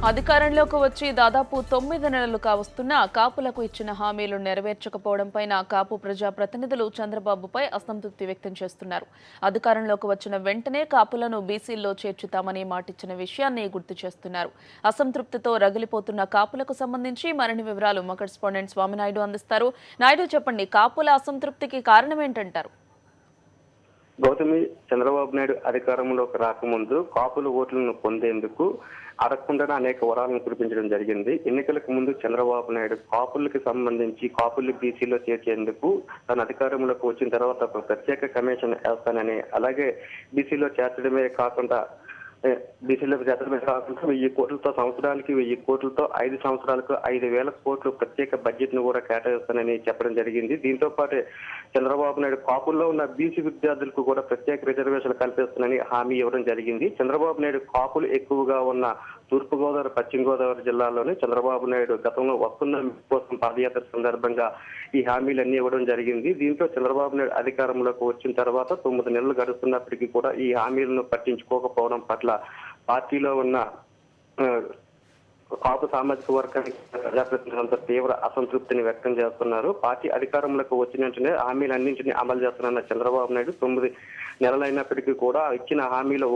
అధికారంలోకి వచ్చి దాదాపు 9 నెలలు కావస్తున్నా కాపులకు ఇచ్చిన హామీలు నెరవేర్చకపోవడంపై కాపు ప్రజా ప్రతినిధులు చంద్రబాబుపై అసంతృప్తి వ్యక్తం చేస్తున్నారు. అధికారంలోకి వచ్చిన వెంటనే కాపులను బీసీల్లో చేర్చుతామని మాటిచ్చిన విషయాన్ని గుర్తు చేస్తున్నారు. అసంతృప్తితో రగిలిపోతున్న కాపులకు సంబంధించి మరిన్ని వివరాలు మా కరెస్పాండెంట్ స్వామినాయుడు అందిస్తారు. నాయుడు, చెప్పండి, కాపుల అసంతృప్తికి కారణం ఏంటంటారు? గౌతమి, చంద్రబాబు నాయుడు అధికారంలోకి రాకముందు కాపుల ఓట్లను పొందేందుకు అడగకుండానే అనేక వరాలను కురిపించడం జరిగింది. ఎన్నికలకు ముందు చంద్రబాబు నాయుడు కాపులకు సంబంధించి కాపులు బీసీలో చేర్చేందుకు తన అధికారంలోకి వచ్చిన తర్వాత ఒక ప్రత్యేక కమిషన్ వేస్తానని, అలాగే బీసీలో చేర్చడమే కాకుండా బీసీలకు చేర్చడమే కాకుండా 1000 కోట్లతో సంవత్సరానికి 1000 కోట్లతో 5 సంవత్సరాలకు 5,000 కోట్లు ప్రత్యేక బడ్జెట్ ను కూడా కేటాయిస్తానని చెప్పడం జరిగింది. దీంతో పాటు చంద్రబాబు నాయుడు కాపుల్లో ఉన్న బీసీ విద్యార్థులకు కూడా ప్రత్యేక రిజర్వేషన్లు కల్పిస్తానని హామీ ఇవ్వడం జరిగింది. చంద్రబాబు నాయుడు కాపులు ఎక్కువగా ఉన్న తూర్పుగోదావరి, పశ్చిమ గోదావరి జిల్లాలోనే చంద్రబాబు నాయుడు గతంలో వస్తున్న కోసం పాదయాత్ర సందర్భంగా ఈ హామీలన్నీ ఇవ్వడం జరిగింది. దీంతో చంద్రబాబు నాయుడు అధికారంలోకి వచ్చిన తర్వాత 9 నెలలు గడుస్తున్నప్పటికీ కూడా ఈ హామీలను పట్టించుకోకపోవడం పట్ల పార్టీలో ఉన్న కాపు సామాజిక వర్గానికి ప్రజాప్రతినిధులంతా తీవ్ర అసంతృప్తిని వ్యక్తం చేస్తున్నారు. పార్టీ అధికారంలోకి వచ్చిన వెంటనే హామీలన్నింటినీ అమలు చేస్తున్న చంద్రబాబు నాయుడు 9 నెలలైనప్పటికీ కూడా ఇచ్చిన హామీలు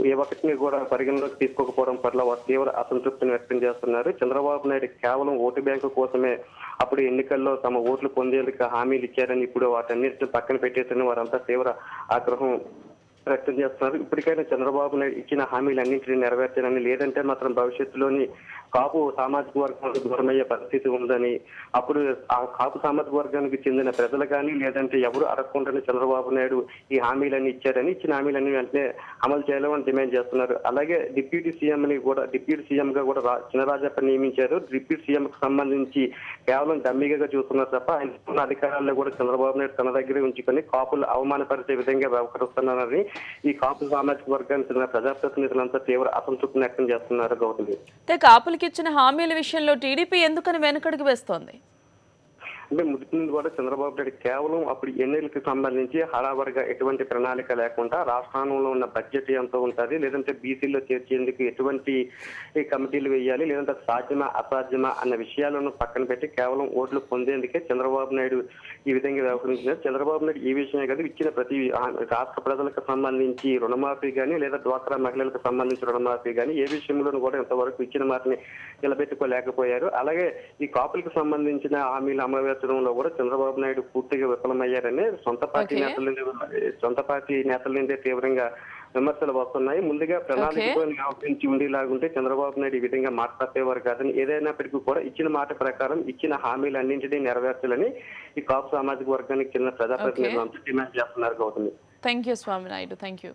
ఏ ఒక్కటిని కూడా పరిగణలోకి తీసుకోకపోవడం పట్ల వారు తీవ్ర అసంతృప్తిని వ్యక్తం చేస్తున్నారు. చంద్రబాబు నాయుడు కేవలం ఓటు బ్యాంకు కోసమే అప్పుడు ఎన్నికల్లో తమ ఓట్లు పొందేందుకు హామీలు ఇచ్చారని, ఇప్పుడు వాటన్నిటిని పక్కన పెట్టేసని వారంతా తీవ్ర ఆగ్రహం వ్యక్తం చేస్తున్నారు. ఇప్పటికైనా చంద్రబాబు నాయుడు ఇచ్చిన హామీలన్నింటినీ నెరవేర్చాలని, లేదంటే మాత్రం భవిష్యత్తులోని కాపు సామాజిక వర్గానికి దూరమయ్యే పరిస్థితి ఉందని, అప్పుడు ఆ కాపు సామాజిక వర్గానికి చెందిన ప్రజలు కానీ లేదంటే ఎవరు అడగకుండానే చంద్రబాబు నాయుడు ఈ హామీలన్నీ ఇచ్చారని, ఇచ్చిన హామీలన్నీ వెంటనే అమలు చేయాలని డిమాండ్ చేస్తున్నారు. అలాగే డిప్యూటీ సీఎంగా కూడా చినరాజప్ప నియమించారు. డిప్యూటీ సీఎంకి సంబంధించి కేవలం డమ్మీగా చూస్తున్నారు తప్ప ఆయన ఉన్న అధికారాల్లో కూడా చంద్రబాబు నాయుడు తన దగ్గరే ఉంచుకొని కాపులు అవమానపరిచే విధంగా వ్యవహరిస్తున్నారని ఈ కాపు సామాజిక వర్గానికి చెందిన ప్రజాప్రతినిధులంతా తీవ్ర అసంతృప్తిని వ్యక్తం చేస్తున్నారు. గౌతమి, కాపులకి ఇచ్చిన హామీల విషయంలో టీడీపీ ఎందుకని వెనకడుగు వేస్తోంది? అంటే మొదటి నుండి కూడా చంద్రబాబు నాయుడు కేవలం అప్పుడు ఎన్నికలకు సంబంధించి హడావడిగా ఎటువంటి ప్రణాళిక లేకుండా రాష్ట్రంలో ఉన్న బడ్జెట్ ఎంత ఉంటుంది, లేదంటే బీసీలో చేర్చేందుకు ఎటువంటి కమిటీలు వేయాలి, లేదంటే సాధ్యమా అసాధ్యమా అన్న విషయాలను పక్కన పెట్టి కేవలం ఓట్లు పొందేందుకే చంద్రబాబు నాయుడు ఈ విధంగా వ్యవహరించారు. చంద్రబాబు నాయుడు ఈ విషయమే కాదు, ఇచ్చిన ప్రతి రాష్ట్ర ప్రజలకు సంబంధించి రుణమాఫీ కానీ లేదా డ్వాక్రా మహిళలకు సంబంధించి రుణమాఫీ కానీ ఏ విషయంలోనూ కూడా ఇంతవరకు ఇచ్చిన మాటని నిలబెట్టుకోలేకపోయారు. అలాగే ఈ కాపులకు సంబంధించిన హామీలు అమలు లో కూడా చంద్రబాబు నాయుడు పూర్తిగా విఫలమయ్యారని సొంత పార్టీ నేతల నుండే తీవ్రంగా విమర్శలు వస్తున్నాయి. ముందుగా ప్రణాళికతో వ్యవహరించి ఉండేలాగుంటే చంద్రబాబు నాయుడు ఈ విధంగా మాట తప్పేవారు కాదని, ఏదైనప్పటికీ కూడా ఇచ్చిన మాట ప్రకారం ఇచ్చిన హామీలన్నింటినీ నెరవేర్చాలని ఈ కాపు సామాజిక వర్గానికి చెందిన ప్రజాప్రతినిధులు అంతా డిమాండ్ చేస్తున్నారు. Gautami, thank you Swami Naidu, thank you.